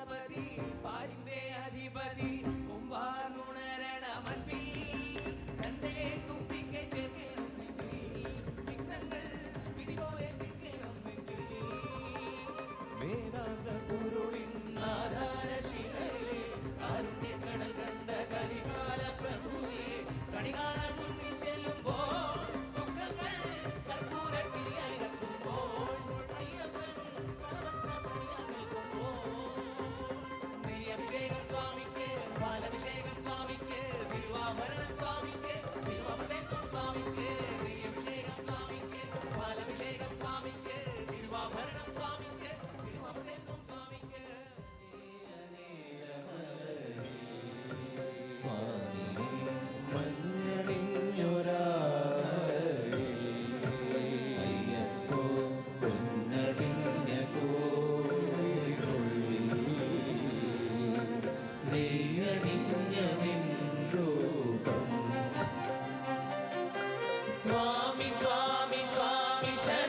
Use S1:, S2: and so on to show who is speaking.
S1: ഗണപതി പാരിന്റെ അധിപതി കുംഭാനുണരണമൻപിൽ തന്റെ തുമ്പിക്കൈ ചേർക്കണം ചിന്തങ്ങൾ വിധി പോലെ വേദാന്ത പൊരുളിൻ ആധാരശിലയിലെ കാരുണ്യക്കടൽ കണ്ട കലികാല പ്രഭുവേ കണി കാണാൻ മുന്നിൽ ചെല്ലുമ്പോൾ ദുഃഖങ്ങൾ കർപ്പൂരത്തിരിയായി നിൽക്കുമ്പോൾ അയ്യപ്പൻ നെയ്യഭിഷേകം സ്വാമിക്ക് പാലഭിഷേകം സ്വാമിക്ക് തിരുവാഭരണം സ്വാമിക്ക് തിരുവാഭരണം സ്വാമിക്ക് നെയ്യഭിഷേകം സ്വാമിക്ക് പാലഭിഷേകം സ്വാമിക്ക് തിരുവാഭരണം സ്വാമിക്ക് തിരുവാഭരണം സ്വാമിക്ക്
S2: സ്വാമി മഞ്ഞണിഞ്ഞൊരാ അയ്യപ്പോ പൊന്നടിഞ്ഞ കോയിലുള്ളിൽ നെയ്യണിഞ്ഞ നിൻരൂപം
S1: സ്വാമി സ്വാമി സ്വാമി ശരണം